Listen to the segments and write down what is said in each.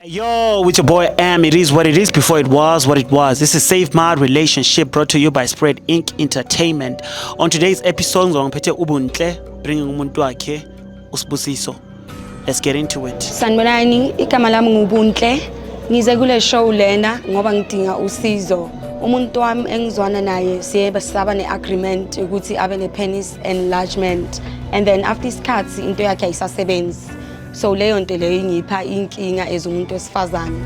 Yo, with your boy Am. It is what it is before it was what it was. This is Save My Relationship brought to you by Spread Inc. Entertainment. On today's episode, ngiphethe ubuntle bringing umuntu wakhe uSibusiso. Let's get into it. Sanibonani, igama lami ngubuntle. Ngize kule show lena ngoba ngidinga usizo. Umuntu wami engizwana naye siye saba ne-agreement ukuthi abe ne-penis enlargement, and then after isikhathi into yakhe ayisasebenzi. So leyo nto leyo ingipha inkinga ezumuntu wesifazane.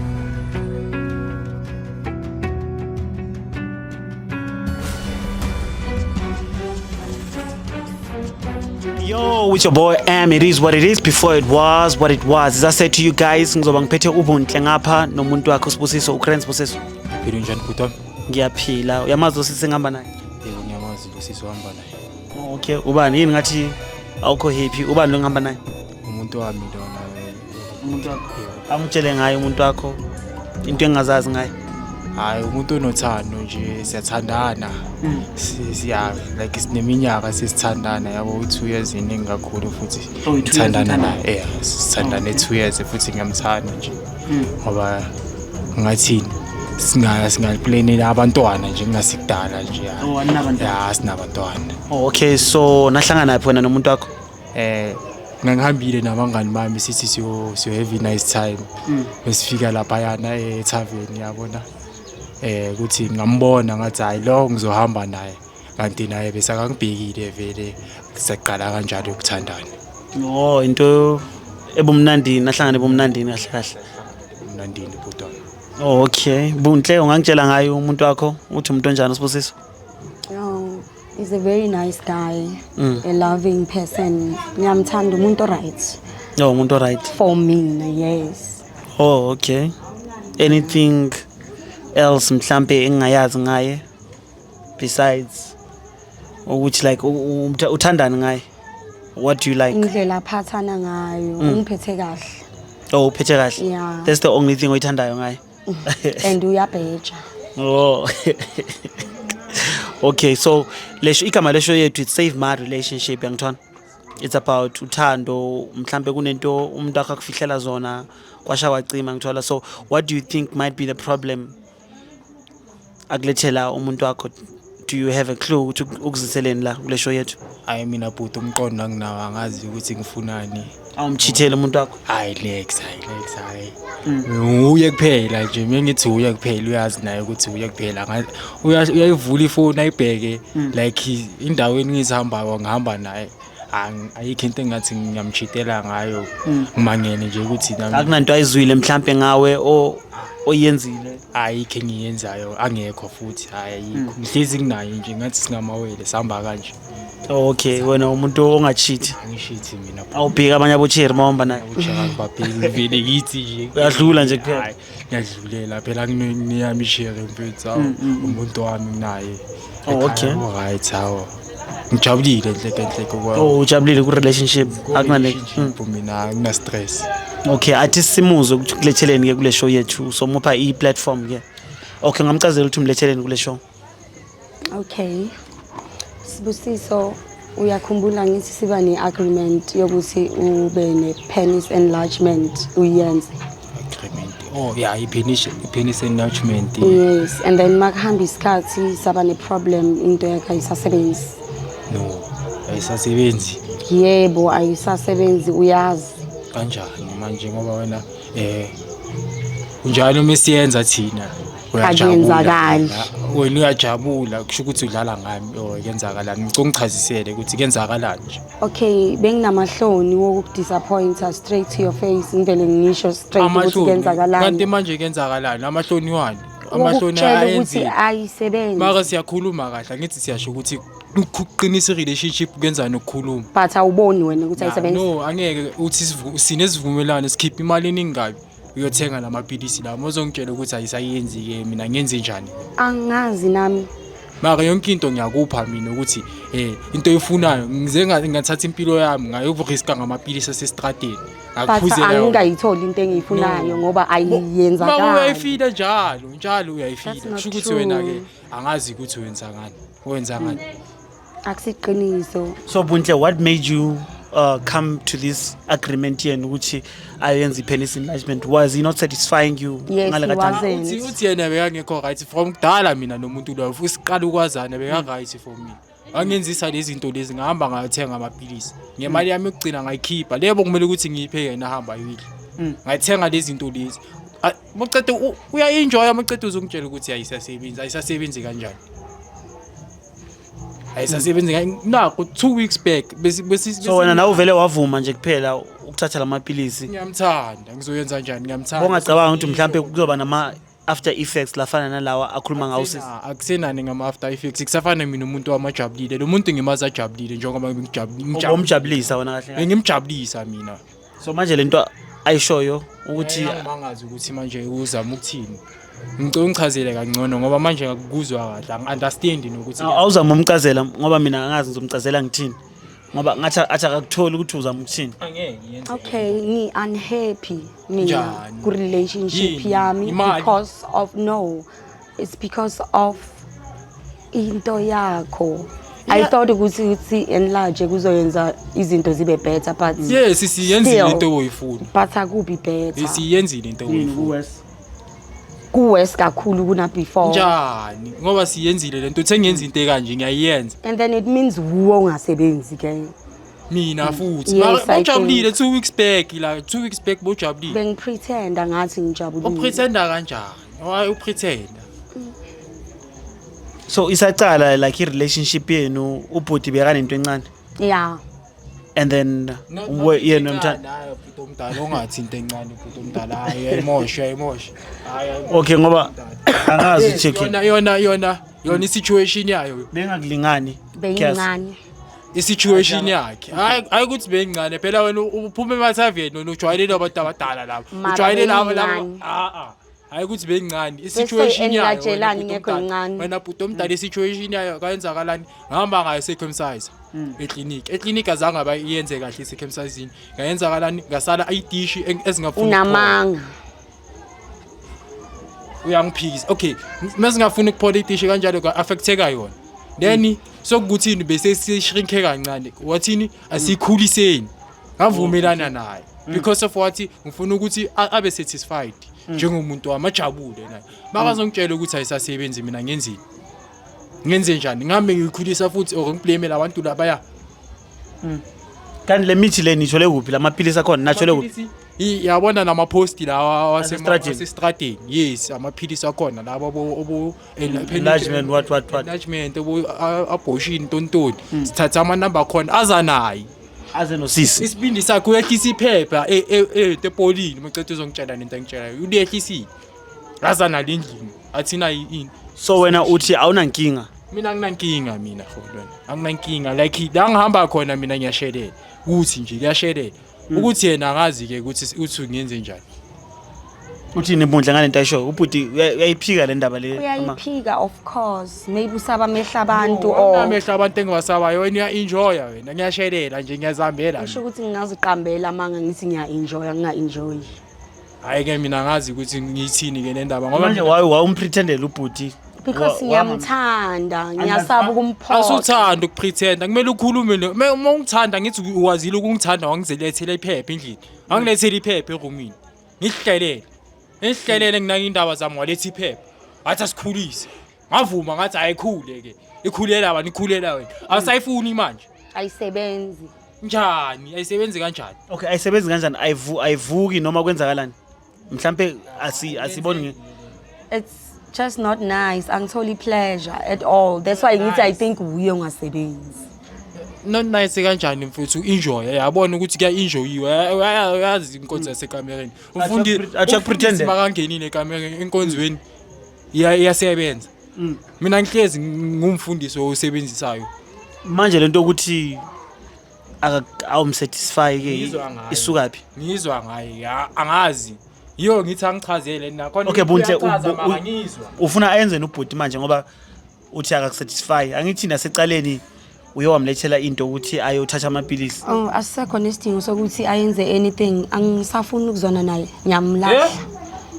Yo, with your boy Am. It is what it is before it was what it was. As I said to you guys, ngizoba ngiphethe ubuntle ngapha nomuntu wakhe uSibusiso, uKren Sibusiso. Philo njani bhuti wami? Ngiyaphila. Uyamazi uSisi ngihamba naye? Yebo ngiyamazi uSisi ohamba naye. Okay, ubani yini ngathi awukho happy? Ubani lo ngihamba naye? Umuntu wami lona. Umuntu wakho. Angitshele ngaye umuntu wakho. Into engazazi ngaye. Hayi umuntu onothando nje siyathandana. Siya like sineminyaka sisithandana yabo u2 years iningi kakhulu futhi sithandana naye. Sithandana 2 years futhi ngiyamthanda nje. Ngoba ngathini singaplanela abantwana nje ngasikudala nje. Oh, anabantwana. Ya sinabantwana. Okay, so nahlangana naphi wena nomuntu wakho? Ngangihambile nabangani bami sithi siyo have a nice time. Besifika lapha yana eTavern yabona. Ukuthi ngambona ngathi hayi lo ngizohamba naye. Kanti naye bese akangibhekile vele saqala kanjalo ukuthandana. Oh, into ebumnandi nahlangana ebumnandini kahle kahle. Mnandini bhuti wami. Oh, okay. Bunhle ungangitshela ngayo umuntu wakho uthi umuntu onjani uSibusiso? Oh, he's a very nice guy, a loving person. Ngiyamthanda umuntu right. Oh, umuntu right. For me, yes. Oh, okay. Anything else mhlambe engayazi ngaye besides ukuthi like uthandani ngaye? What do you like? Indlela aphathana ngayo, ungiphethe kahle. Oh, uphethe kahle. Yeah. That's the only thing oyithandayo ngaye. And uyabheja. Oh. Okay, so lesho igama lesho yethu it's Save My Relationship yangithona. It's about uthando mhlambe kunento umuntu wakho akufihlela zona kwasha wacima ngithola. So what do you think might be the problem akulethela umuntu wakho? Do you have a clue ukuthi ukuziseleni la kule show yethu? Hayi mina bhuti umqondo anginawo angazi ukuthi ngifunani. Awumchithele umuntu wakho? Hayi Lex. Uye kuphela nje mengithi uye kuphela uyazi naye ukuthi uye kuphela ngathi uyayivula ifoni ayibheke like indaweni ngizihambayo ngihamba naye. Ayikho into engathi ngiyamchithela ngayo ngimangene nje ukuthi nami akunanto ayizwile mhlambe ngawe oyenzile. ayikho engiyenzayo angekho futhi ayikho ngihlezi nginayo nje ngathi singamawele sihamba kanje. Okay, wena umuntu ongachithi. Angishithi mina Awubheka abanye abocheri mawamba naye. ujaka babheki vele kithi nje Uyadlula nje kuphela. Hayi ngiyadlulela phela ngineyami share mfethu umuntu wami naye. Oh, okay. Right hawo ngijabulile enhle kwa. Oh, ujabulile ku relationship akunale. Mina ngina stress. Okay, athi simuzo ukuthi kuletheleni ke kule show yethu. So mupha i-platform ke. Okay, ngamchazela ukuthi umletheleni kule show. Okay. Sibusiso, uyakhumbula ngithi siba ne-agreement yokuthi ube ne-penis enlargement uyenze. Agreement. Oh yeah, i-penis enlargement. Yes, and then makuhamba isikhathi saba ne-problem into yakhe ayisasebenzi. No, ayisasebenzi. Yebo, ayisasebenzi uyazi. Kanjani manje ngoba wena unjalo mesiyenza thina Akuyenzakali. wena uyajabula kusho ukuthi udlala ngami yenzakalani ngichazisele ukuthi kuyenzakalani nje. Okay, benginamahloni wokudisappointa straight to your face ngivele ngisho straight ukuthi kuyenzakalani. Kanti manje kuyenzakalani amahloni wani? Amahloni ukuthi ayisebenzi. Maka siyakhuluma kahle ngithi siyasho ukuthi uqinisa relationship kuyenza nokukhuluma. But awuboni wena ukuthi ayisebenzi. No, angeke uthi sinesivumelano sikhipha imali eningabi uyothenga lamapilisi la mozongitshela ukuthi ayisayenzi ke mina ngenze njani. Angazi nami. Maka yonke into ngiyakupha mina ukuthi into oyifunayo ngize ngathatha impilo yami ngayovriska ngamapilisi asestradeni. Akuphuze leyo. Angingayitholi into engiyifunayo ngoba ayiyenzakali. Maka uyayifila njalo uyayifila. Kusho ukuthi wena ke angazi ukuthi wenza ngani. Wenza ngani? Akusiqiniso. So Buntle, what made you come to this agreement here ukuthi ayenze penis enlargement? Was he not satisfying you? Yes, Ngale he kathanga? wasn't. uthi yena bekangekho right from kudala mina nomuntu lo usiqala ukwazana beka right for me angenzisa lezi zinto lezi ngihamba ngayothenga amaphilisi ngemali yami yokugcina ngayikhipha lebo kumele ukuthi ngiyiphe yena ahamba ayidla ngayithenga lezi zinto lezi maqeda uya enjoy maqeda uzongitshela ukuthi ayisasebenzi kanjani ayisasebenzi nakho 2 weeks back So wena nawe vele wavuma nje kuphela ukuthatha lamaphilisi. ngiyamthanda ngizoyenza njani ngiyamthanda Ongacabanga ukuthi mhlambe kuzoba nama after effects lafana nalawa akhuluma ngawo sisi. akusenani ngama after effects kusafana mina umuntu wamajabulile lo muntu ngimaza ajabulile njengoba Umjabulisa wona kahle. ngimjabulisa mina So manje lento ayishoyo ukuthi mangazi ukuthi manje uzama ukuthini ngicela ungichazele kangcono ngoba manje ngakuzwa kahle angi-understand nokuthi awuzama umcazela ngoba mina angazi ngizomcazela ngithini ngoba ngathi akakutholi ukuthi uzama ukuthini. Okay, ni unhappy mina Njani? ku relationship Yini? yami Imali? because of it's because of into yakho. I thought ukuthi enlarge kuzoyenza izinto zibe better but yes siyenzile still, into oyifuna but akubi better. siyenzile into oyifuna Kuwes kakhulu kuna before. njani ngoba siyenzile lento sengenza into kanje ngiyayenza And then it means wuwo ungasebenzi ke. mina futhi Yes, I bojabulile 2 weeks back la 2 weeks back bojabulile Bengipretenda ngathi ngijabulile. upretenda kanjani why upretenda So isaqala like i-relationship yenu ubhuti bekanento encane Yeah. and then yena mthanda. hayi bhuti omdala ongathi into encane bhuti omdala hayi ayimosha hayi Okay ngoba angazi check yona i-situation yayo bengakulingani. Beyincane. i-situation yakhe hayi ukuthi beyincane phela wena uphume emathaveni wena ujwayelele abantu abadala lapho Mara ujwayelele labo beyincane. hayi ukuthi beyincane Bese i-situation yayo engatshelani ngekho incane. wena bhuti omdala i-situation yayo kayenzakalani ngihamba ngayo circumcise eklinikhi azange bayenze kahle i-circumcising ngayenzakalani ngasala idishi ezingafuni Unamanga. uyangiphikisa okay mesingafuni ukuphola idishi kanjalo ka-affecteka yona then sokuthini bese sishrinke kancane wathini asikhuliseni ngavumelana naye because of what ngifuna ukuthi abe satisfied njengomuntu wamajabule naye bakazongitshela ukuthi ayisasebenzi mina ngenzini ngenze njani ngihambe ngikhulisa futhi or ngiblamela abantu labaya Kanti le mithi le nithole kuphi lamaphilisi akhona nathole kuphi? yabona nama-post lawa Wasestradini. wasestradini yes amaphilisi akhona labo Enlargement what enlargement abortion tontoni sithatha amanamba akhona aza naye aze nosisi. isibindi sakhe uyehlisa iphepha epolini macethe uzongitshela nento engitshelayo uliyehlisa aza nalo endlini athina yini So wena uthi awunankinga. mina anginankinga mina hodlwana anginankinga like la ngihamba khona mina ngiyashelela ukuthi nje kuyashelela ukuthi yena angazi-ke ukuthi ngiyenze njani Uthini Bundle ngalento ayisho? Ubhuti uyayiphika le ndaba le. Uyayiphika of course. Maybe usaba amehla abantu amehla abantu engiwasabayo wena uya-enjoya wena ngiyashelela nje ngiyazihambela Usho ukuthi ngingaziqambela manga ngithi ngiya-enjoy nginga-enjoy. hhayi-ke mina ngazi ukuthi ngiyithini-ke le ndaba ngoba Manje wawumpretendela ubhuti. Because ngiyamthanda, ngiyasaba ukumphotha. asuthanda ukupretenda kumele ukhulume uma ungithanda ngithi ukwazile ukungithanda wangizilethela iphepha endlini wangilethela iphepha erumini ngihlelele nginake indaba zami waletha iphepha ngathi asikhulise ngavuma ngathi ayikhule-ke ikhulela bani ikhulela wena asayifuni manje Ayisebenzi. njani ayisebenzi kanjani Okay, ayisebenzi kanjani? Ayivuki noma kwenzakalani? Mhlambe asiboni. It's just not nice. Angitholi pleasure at all. That's why ngithi I think uye ungasebenzi. not nice kanjani mfuthu enjoy yabona ukuthi kuya-enjoyiwe uyazi inkonzo yasekamereni Pretend. makangenile ekamereni enkonzweni iyasebenza mina ngihlezi ngumfundisi owusebenzisayo Manje lento ukuthi awumsatisfy ke Ngizwa ngayo. isukaphi? ngizwa ngaye angazi yiyo ngithi angichazele nakhona Okay Bundle ngizwa ufuna ayenzeni ubhuti manje ngoba uthi akakusatisfy. Angithi nasecaleni uyowamlethela into ukuthi ayothatha amaphilisi. Oh, asisekho nesidingo sokuthi ayenze anything. Angisafuni ukuzona naye. Ngiyamlahla.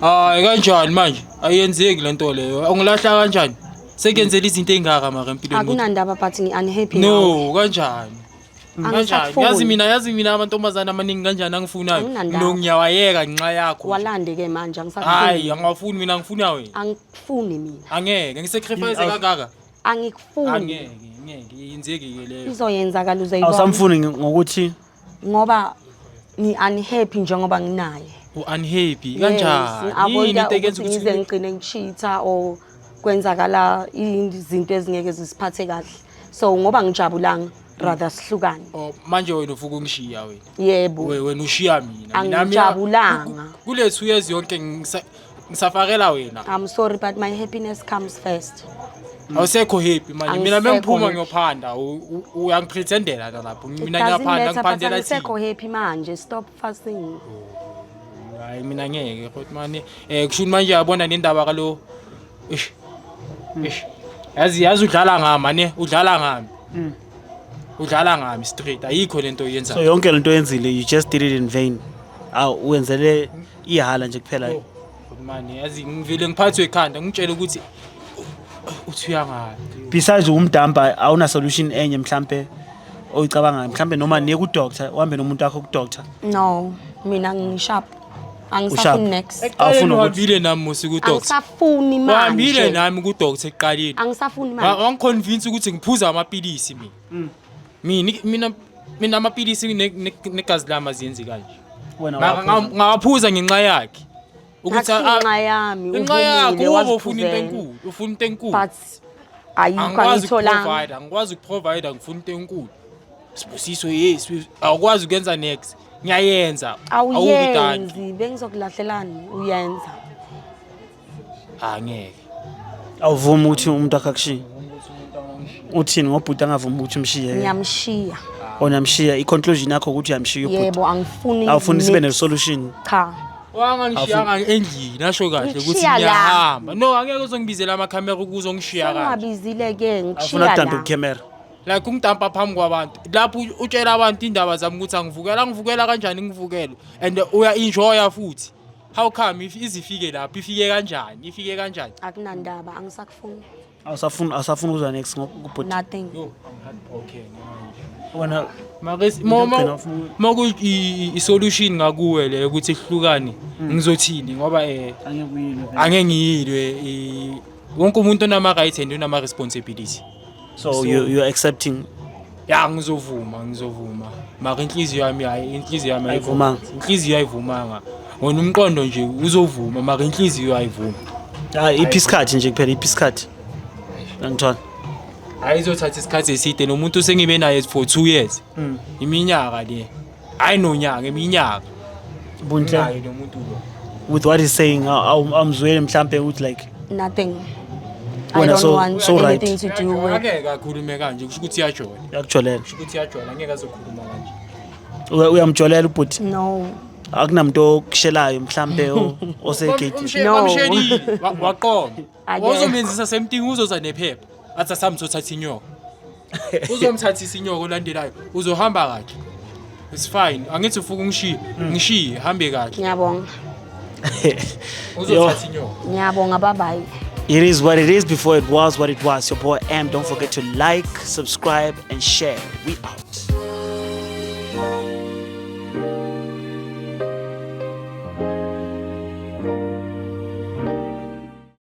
hayi kanjani manje ayenzeki lento leyo ungilahla kanjani sekenzela izinto engaka mara empilweni Akunandaba but ngi-unhappy. no kanjani Kanjani? Yazi mina amantombazana amaningi kanjani angifunayo. Anginandaba. Ngiyawayeka ngenxa yakho. Walande ke manje Hayi, angifuni mina ngifuna wena. angikufuni mina Angeke ngisacrifice kangaka. angikufuni Angeke yenzeki ke leyo. izoyenzakala uzayibona awusamfuni ngokuthi ngoba ngi-unhappy njengoba nginaye U-unhappy Yes, kanjani? ngi-avoida Yini into ekenza ukuthi ngize ngigcine ngi-cheat-a or kwenzakala izinto ezingeke zisiphathe kahle so ngoba ngijabulanga rather sihlukane Oh, manje wena ufuka ungishiya wena. yebo Wena ushiya mina. Angijabulanga. Kule 2 years yonke ngisafakela wena. I'm sorry but my happiness comes first Awusekho happy manje. Mina Angisekho bengiphuma happy. ngiyophanda uyangipretendela lapho. it Mina doesn't ngiyaphanda matter but ngiphandela angisekho thini. happy manje stop fasting Hayi mina ngeke kodwa manje kusho manje yabona nendaba kalo. Ish. Yazi udlala ngama ne udlala ngami. Udlala ngami straight ayikho lento so oyenza. yonke lento yenzile you just did it in vain wenzele ihala nje kuphela Manje yazi ngivile ngiphathwe ekhanda ngitshela ukuthi uthi uyangani. besides umdamba awuna solution enye mhlambe oyicabanga mhlambe noma niye ku doctor uhambe nomuntu wakho ku doctor no mina ngishap Ushap. angisafuni next Awufuna ukuthi- wabile nami musi ku doctor. angisafuni Wahambile manje nami ku doctor eqaleni. angisafuni manje Wangiconvince ukuthi ngiphuza amapilisi mina. Mina amapilisi negazi lami aziyenzi kanje. wena Ngawaphuza ngenxa yakhe. Ukuthi inxa yami Inxa yakho uvumile, ufuna into waziphuzela. enkulu, ufuna into enkulu. but ayikho Angikwazi angitholanga ukuprovide, angikwazi ukuprovide ngifuna into enkulu. Sibusiso yes, awukwazi ukwenza next. Ngiyayenza. awuyenzi bengizokulahlelanani uyenza Angeke. awuvumi ukuthi umuntu wakho akushiye uthini ngobhuti angavumi ukuthi umshiye ngiyamshiya onamshiya i-conclusion yakho ukuthi uyamshiya ubhuti yebo angifuni awufuni sibe next. ne-solution cha Wangangishiyanga endlini asho kahle ukuthi Ngishiya la. ngiyahamba. No angeke uzongibizela amakhamera ukuze ungishiya kanje. ungabizile ke awufuna ngishiya kudambe la kukhemera Like ungidampa phambi kwabantu. Lapho utshela abantu indaba zami ukuthi ngivukela kanjani ngivukela and uya enjoya futhi. How come if izifike lapho ifike kanjani? akunandaba angisakufuni awusafuni ukuzwa next ngobhuti nothing Yo, okay. wena Maqes Ugcina ufuna- moku i-solution ngakuwe le ukuthi sihlukane ngizothini ngoba angeke ngiyilwe wonke umuntu onama rights and onama responsibility. so you're accepting Ya ngizovuma. Maka inhliziyo yami Ayivumanga. Inhliziyo ayivumanga. Wona umqondo nje uzovuma maka inhliziyo ayivuma. ipiskhathi nje kuphela ipiskhathi angithola Ayizothatha isikhathi eside nomuntu sengibe naye for 2 years. Iminyaka le. Hayi nonyaka iminyaka. buntle Naye nomuntu lo. with what he's saying amzwele mhlambe ukuthi like nothing I Wena don't so- want so right. anything to do with Angeke akhulume kanje kusho ukuthi iyajola. yakujolela Kusho ukuthi iyajola angeke azokhuluma kanje. uyamjolela ubhuti no akunamuntu okushelayo mhlambe osegate No. Wamshelile waqoma. Akekho. Uzomenzisa semthing uzoza nephepha. Athi asamzothatha inyoko. Uzomthathisa inyoko olandelayo. Uzohamba kahle. It's fine. Angithi ufuka ngishiye hambe kahle. ngiyabonga Uzothatha inyoko. ngiyabonga bye bye It is what it is before it was what it was. Your boy M. Don't forget to like, subscribe, and share. We out.